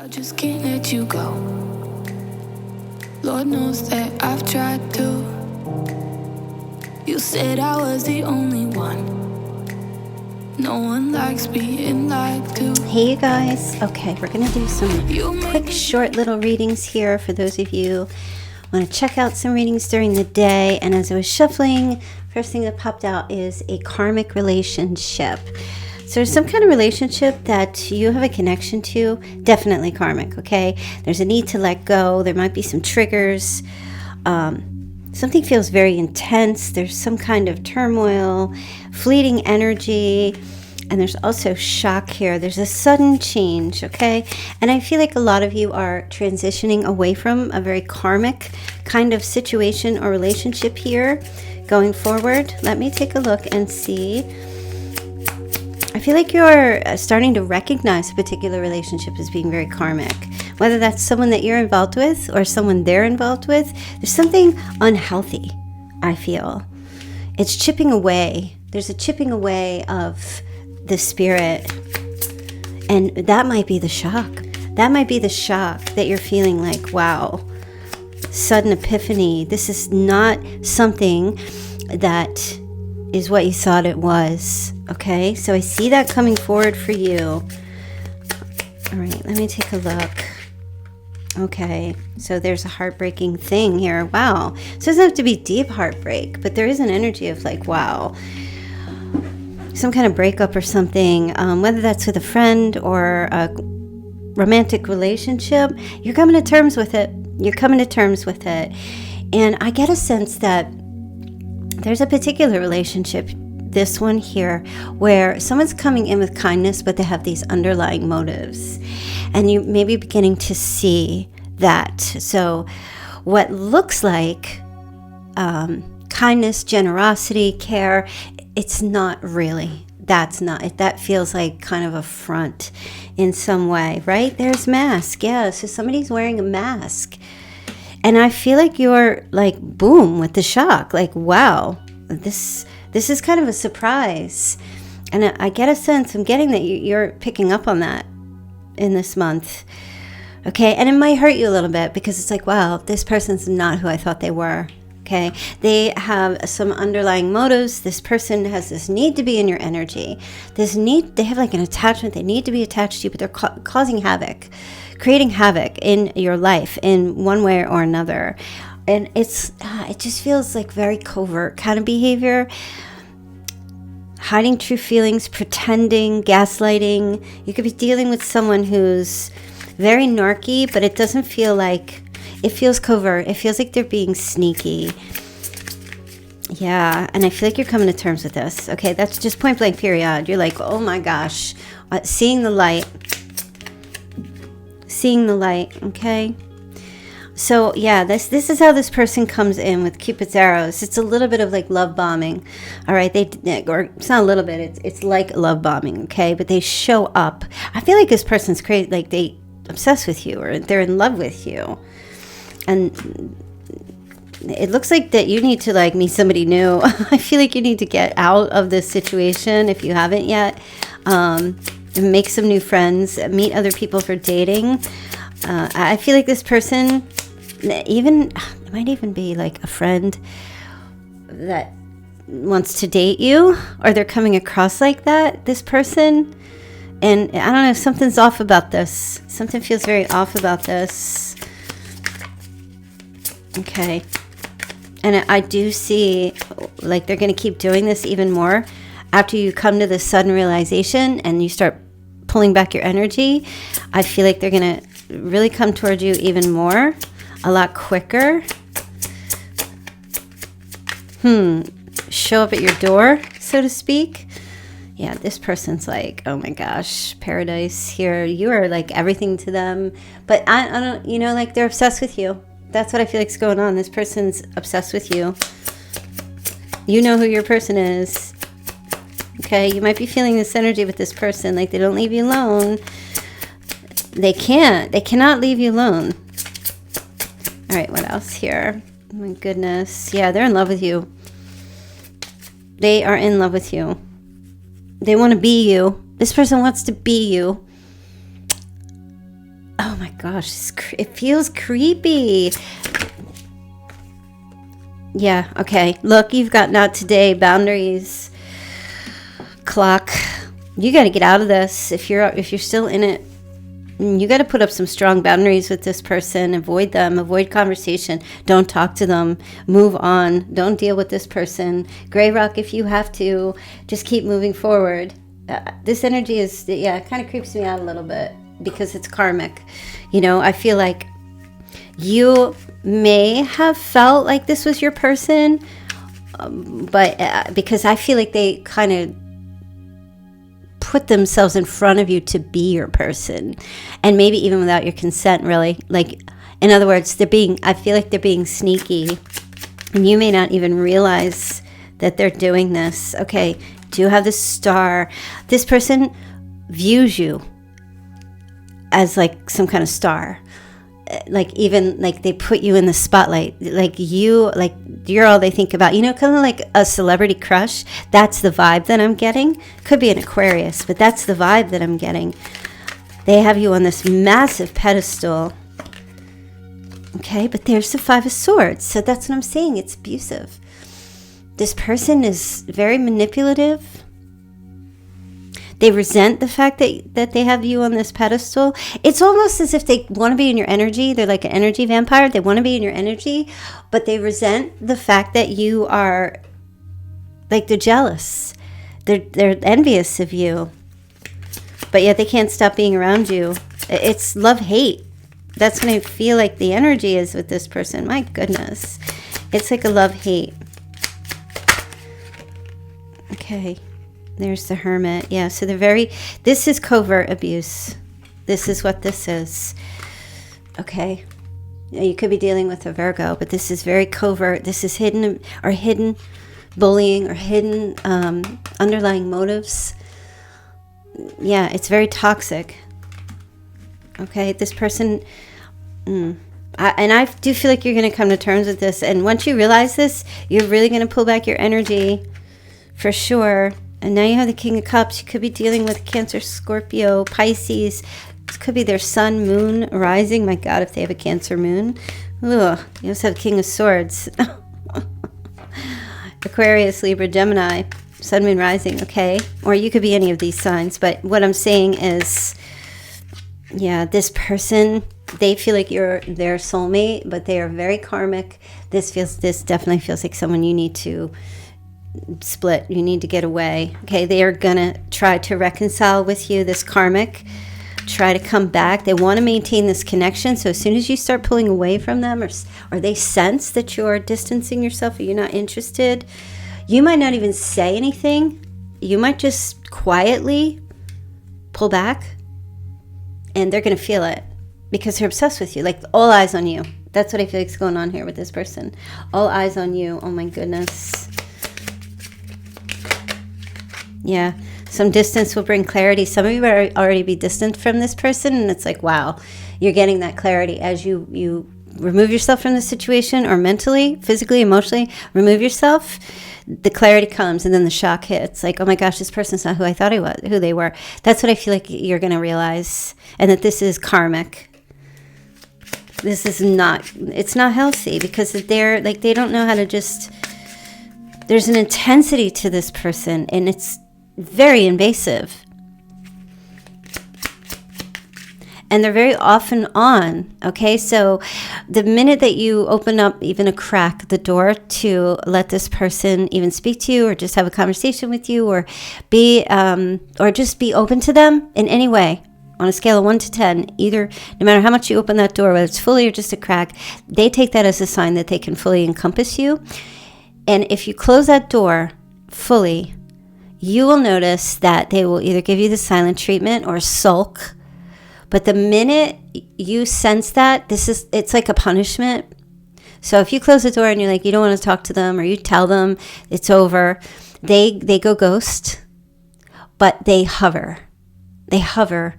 I just can't let you go. Lord knows that I've tried to. You said I was the only one. No one likes being lied to. Hey you guys. Okay, we're going to do some quick short little readings here for those of you who want to check out some readings during the day. And as I was shuffling, first thing that popped out is a karmic relationship. So there's some kind of relationship that you have a connection to, definitely karmic, okay? There's a need to let go. There might be some triggers. Something feels very intense. There's some kind of turmoil, fleeting energy, and there's also shock here. There's a sudden change, okay? And I feel like a lot of you are transitioning away from a very karmic kind of situation or relationship here going forward. Let me take a look and see. I feel like you're starting to recognize a particular relationship as being very karmic. Whether that's someone that you're involved with or someone they're involved with, there's something unhealthy, I feel. It's chipping away. There's a chipping away of the spirit. And that might be the shock. That might be the shock that you're feeling like, wow, sudden epiphany. This is not something that is what you thought it was. Okay, so I see that coming forward for you. All right, let me take a look. Okay, so there's a heartbreaking thing here. Wow. So it doesn't have to be deep heartbreak, but there is an energy of like, wow, some kind of breakup or something, whether that's with a friend or a romantic relationship, you're coming to terms with it. You're coming to terms with it. And I get a sense that there's a particular relationship, this one here, where someone's coming in with kindness, but they have these underlying motives. And you may be beginning to see that. So what looks like kindness, generosity, care, it's not really. That feels like kind of a front in some way, right? There's mask. Yeah, so somebody's wearing a mask. And I feel like you're like, boom, with the shock. Like, wow, this is kind of a surprise. And I get a sense, I'm getting that you're picking up on that in this month. Okay, and it might hurt you a little bit because it's like, wow, this person's not who I thought they were. Okay, they have some underlying motives. This person has this need to be in your energy. This need, they have like an attachment. They need to be attached to you, but they're causing havoc, creating havoc in your life in one way or another. And it just feels like very covert kind of behavior. Hiding true feelings, pretending, gaslighting. You could be dealing with someone who's very narky, but it doesn't feel like, it feels covert. It feels like they're being sneaky. Yeah, and I feel like you're coming to terms with this. Okay, that's just point blank period. You're like, oh my gosh, seeing the light. Seeing the light, okay? So yeah, this is how this person comes in with Cupid's arrows. It's a little bit of like love bombing. All right, or it's not a little bit, it's like love bombing, okay? But they show up. I feel like this person's crazy, like they obsessed with you or they're in love with you. And it looks like that you need to like meet somebody new. I feel like you need to get out of this situation if you haven't yet. Make some new friends, meet other people for dating. I feel like this person, it might even be like a friend that wants to date you, or they're coming across like that, this person. And I don't know, something's off about this. Something feels very off about this. Okay. And I do see like they're going to keep doing this even more after you come to this sudden realization and you start pulling back your energy. I feel like they're going to really come towards you even more, a lot quicker. Show up at your door, so to speak. Yeah, this person's like, oh my gosh, paradise here. You are like everything to them. But I don't, like they're obsessed with you. That's what I feel like's going on. This person's obsessed with you. You know who your person is. Okay, you might be feeling this energy with this person, like they don't leave you alone. They cannot leave you alone. All right, what else here? Oh my goodness. Yeah, they're in love with you. They are in love with you. They want to be you. This person wants to be you. Oh my gosh, it feels creepy. Yeah, okay. Look, you've got not today boundaries. Clock. You got to get out of this. If you're still in it, you got to put up some strong boundaries with this person. Avoid them. Avoid conversation. Don't talk to them. Move on. Don't deal with this person. Gray rock if you have to. Just keep moving forward. This energy is, it kind of creeps me out a little bit because it's karmic. You know, I feel like you may have felt like this was your person, but because I feel like they kind of put themselves in front of you to be your person, and maybe even without your consent, really. Like, in other words, I feel like they're being sneaky, and you may not even realize that they're doing this. Okay, do you have the star? This person views you as like some kind of star. Like, even like they put you in the spotlight, like you're all they think about, you know, kind of like a celebrity crush. That's the vibe that I'm getting. Could be an Aquarius, but that's the vibe that I'm getting. They have you on this massive pedestal. Okay, but there's the Five of Swords, so that's what I'm saying. It's abusive. This person is very manipulative. They resent the fact that they have you on this pedestal. It's almost as if they want to be in your energy. They're like an energy vampire. They want to be in your energy, but they resent the fact that you are, like, they're jealous. They're envious of you, but yet they can't stop being around you. It's love-hate. That's what I feel like the energy is with this person. My goodness. It's like a love-hate. Okay. There's the Hermit. Yeah, so this is covert abuse. This is what this is. Okay. You could be dealing with a Virgo, but this is very covert. This is hidden bullying or hidden underlying motives. Yeah, it's very toxic. Okay, this person, I do feel like you're going to come to terms with this. And once you realize this, you're really going to pull back your energy for sure. And now you have the King of Cups. You could be dealing with Cancer, Scorpio, Pisces. This could be their sun, moon, rising. My God, if they have a Cancer moon. Ugh. You also have King of Swords. Aquarius, Libra, Gemini, sun, moon, rising. Okay. Or you could be any of these signs. But what I'm saying is, yeah, this person, they feel like you're their soulmate, but they are very karmic. This definitely feels like someone you need to split. You need to get away. Okay, they are gonna try to reconcile with you, this karmic, try to come back. They want to maintain this connection. So as soon as you start pulling away from them, or they sense that you're distancing yourself or you're not interested, you might not even say anything. You might just quietly pull back, and they're gonna feel it because they're obsessed with you. Like, all eyes on you. That's what I feel like is going on here with this person. All eyes on you. Oh my goodness. Yeah, some distance will bring clarity. Some of you are already be distant from this person, and it's like, wow, you're getting that clarity as you remove yourself from the situation, or mentally, physically, emotionally, remove yourself. The clarity comes, and then the shock hits. Like, oh my gosh, this person's not who I thought who they were. That's what I feel like you're going to realize, and that this is karmic. This is it's not healthy, because they're like, they don't know how to just, there's an intensity to this person, and it's very invasive, and they're very often on. Okay, so the minute that you open up even a crack, the door to let this person even speak to you, or just have a conversation with you, or just be open to them in any way, on a scale of 1 to 10, either, no matter how much you open that door, whether it's fully or just a crack, they take that as a sign that they can fully encompass you. And if you close that door fully, you will notice that they will either give you the silent treatment or sulk. But the minute you sense that, it's like a punishment. So if you close the door and you're like, you don't want to talk to them, or you tell them it's over, they go ghost, but they hover. They hover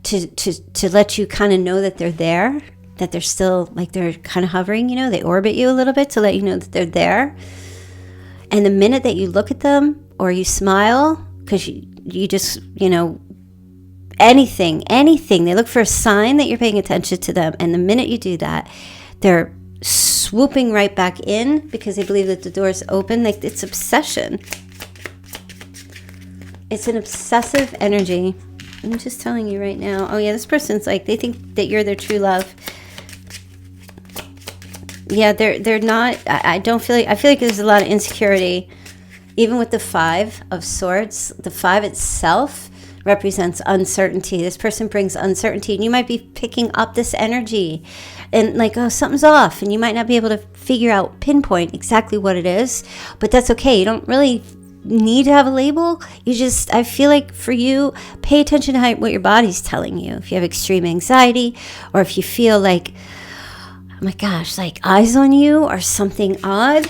to let you kind of know that they're there, that they're still, like, they're kind of hovering, you know, they orbit you a little bit to let you know that they're there. And the minute that you look at them, or you smile, because you just, you know, anything. They look for a sign that you're paying attention to them, and the minute you do that, they're swooping right back in because they believe that the door is open. Like, it's obsession. It's an obsessive energy. I'm just telling you right now. Oh yeah, this person's like, they think that you're their true love. Yeah, they're not. I feel like there's a lot of insecurity. Even with the 5 of Swords, the 5 itself represents uncertainty. This person brings uncertainty, and you might be picking up this energy and like, oh, something's off, and you might not be able to pinpoint exactly what it is, but that's okay. You don't really need to have a label. I feel like for you, pay attention to what your body's telling you. If you have extreme anxiety, or if you feel like, oh my gosh, like eyes on you, or something odd,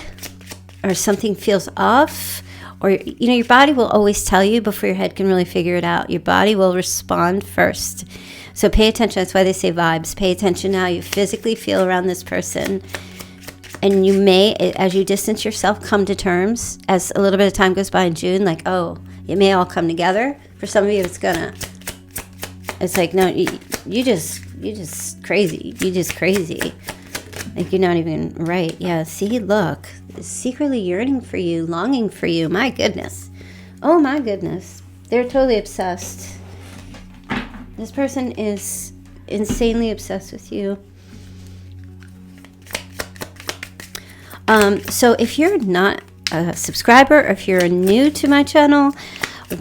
or something feels off, or, your body will always tell you before your head can really figure it out. Your body will respond first. So pay attention. That's why they say vibes. Pay attention to how you physically feel around this person. And you may, as you distance yourself, come to terms as a little bit of time goes by in June, like, oh, it may all come together. For some of you, it's like, no, you just crazy. You just crazy. Like, you're not even right. Yeah, see, look, secretly yearning for you, longing for you. My goodness. Oh, my goodness. They're totally obsessed. This person is insanely obsessed with you. So if you're not a subscriber, or if you're new to my channel,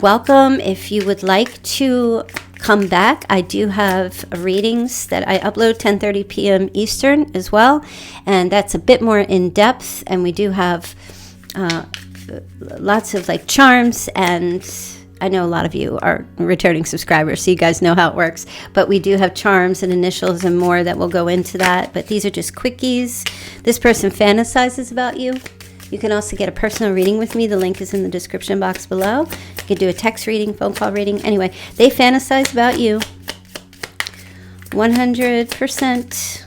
welcome. If you would like to come back, I do have readings that I upload 10:30 p.m. Eastern as well, and that's a bit more in depth, and we do have lots of like charms, and I know a lot of you are returning subscribers, so you guys know how it works, but we do have charms and initials and more that will go into that, but these are just quickies. This person fantasizes about you. You can also get a personal reading with me. The link is in the description box below. You can do a text reading, phone call reading. Anyway, they fantasize about you. 100%.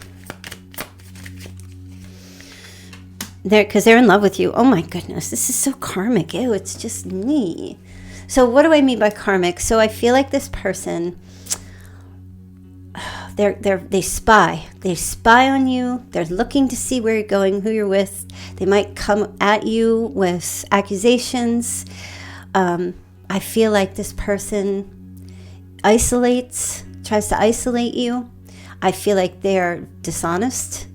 Because they're in love with you. Oh my goodness, this is so karmic. Ew, it's just me. So what do I mean by karmic? So I feel like this person, they spy. They spy on you. They're looking to see where you're going, who you're with. They might come at you with accusations. I feel like this person tries to isolate you. I feel like they're dishonest.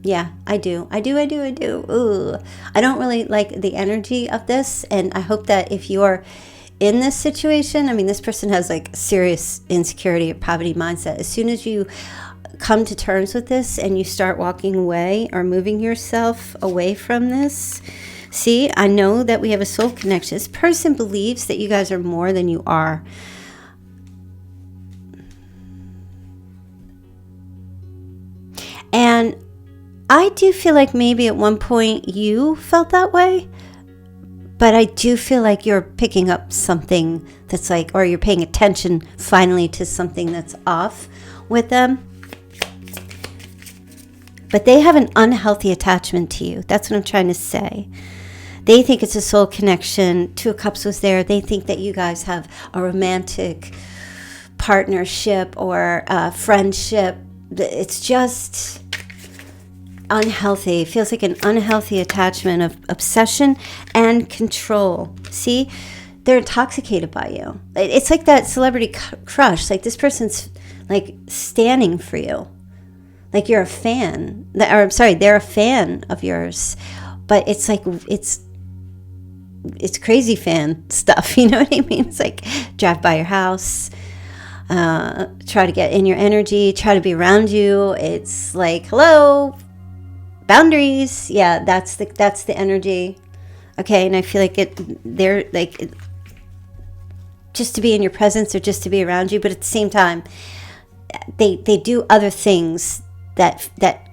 Yeah, I do. Ooh. I don't really like the energy of this, and I hope that if you're in this situation, I mean, this person has like serious insecurity or poverty mindset. As soon as you come to terms with this and you start walking away or moving yourself away from this, see, I know that we have a soul connection. This person believes that you guys are more than you are. And I do feel like maybe at one point you felt that way, but I do feel like you're picking up something that's like, or you're paying attention finally to something that's off with them. But they have an unhealthy attachment to you. That's what I'm trying to say. They think it's a soul connection. 2 of Cups was there. They think that you guys have a romantic partnership or a friendship. It's just unhealthy. It feels like an unhealthy attachment of obsession and control. See, they're intoxicated by you. It's like that celebrity crush. Like this person's like standing for you. Like you're a fan. Or I'm sorry, they're a fan of yours. But it's like, it's crazy fan stuff. You know what I mean? It's like drive by your house, try to get in your energy, try to be around you. It's like, hello, boundaries. Yeah, that's the energy. Okay, and I feel like they're like just to be in your presence or just to be around you, but at the same time, they do other things that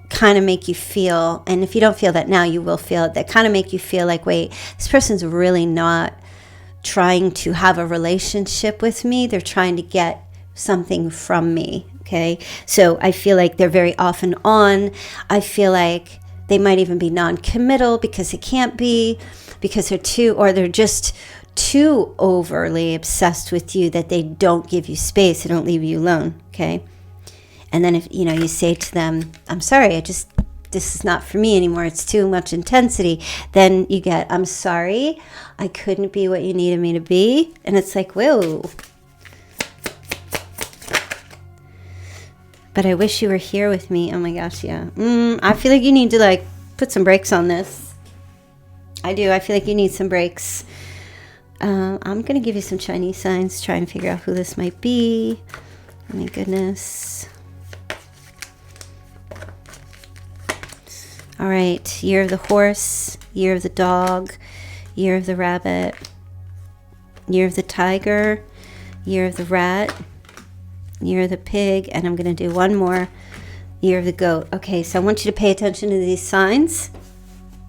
kind of make you feel, and if you don't feel that now, you will feel it, that kind of make you feel like, wait, this person's really not trying to have a relationship with me. They're trying to get something from me. Okay, so I feel like they're very off and on. I feel like they might even be non-committal because it can't be, because they're just too overly obsessed with you that they don't give you space, they don't leave you alone, okay? And then if, you say to them, I'm sorry, this is not for me anymore, it's too much intensity, then you get, I'm sorry, I couldn't be what you needed me to be. And it's like, whoa. But I wish you were here with me. Oh my gosh, yeah. I feel like you need to put some brakes on this. I do. I feel like you need some brakes. I'm going to give you some Chinese signs. Try and figure out who this might be. Oh my goodness. All right. Year of the horse. Year of the dog. Year of the rabbit. Year of the tiger. Year of the rat. Year of the pig, and I'm going to do one more, year of the goat. Okay, so I want you to pay attention to these signs.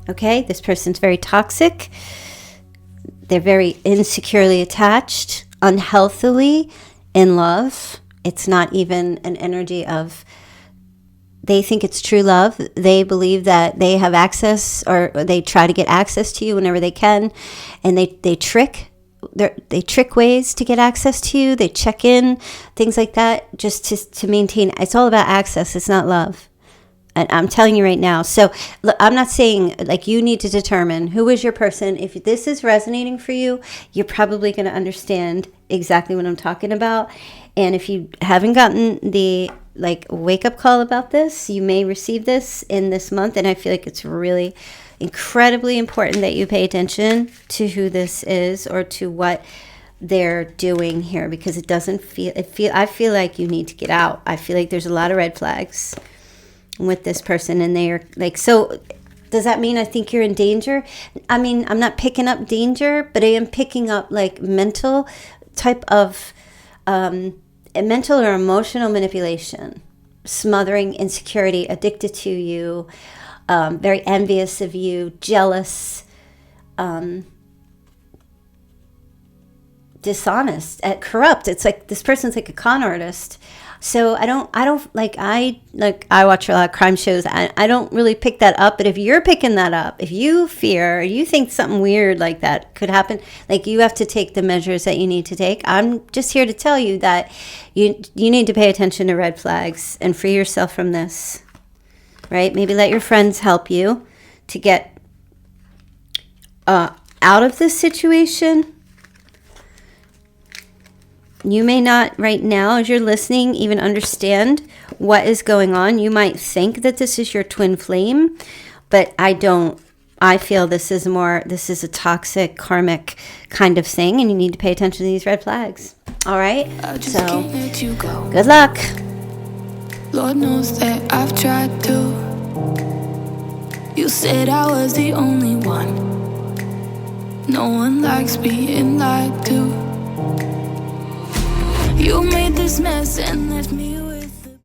Okay, this person's very toxic. They're very insecurely attached, unhealthily in love. It's not even an energy of, they think it's true love. They believe that they have access, or they try to get access to you whenever they can, and they trick ways to get access to you. They check in, things like that, just to maintain. It's all about access. It's not love. And I'm telling you right now. So look, I'm not saying you need to determine who is your person. If this is resonating for you, you're probably going to understand exactly what I'm talking about. And if you haven't gotten the wake up call about this, you may receive this in this month. And I feel like it's really incredibly important that you pay attention to who this is or to what they're doing here, because I feel like you need to get out. I feel like there's a lot of red flags with this person, and they're so does that mean I think you're in danger? I mean, I'm not picking up danger, but I am picking up mental type of mental or emotional manipulation, smothering, insecurity, addicted to you, very envious of you, jealous, dishonest, corrupt. It's this person's like a con artist. So I watch a lot of crime shows. I don't really pick that up. But if you're picking that up, if you fear, or you think something weird like that could happen, you have to take the measures that you need to take. I'm just here to tell you that you need to pay attention to red flags and free yourself from this. Right? Maybe let your friends help you to get out of this situation. You may not right now, as you're listening, even understand what is going on. You might think that this is your twin flame, but I don't. I feel this is a toxic, karmic kind of thing, and you need to pay attention to these red flags. All right? So, good luck. Lord knows that I've tried to. You said I was the only one. No one likes being lied to. You made this mess and left me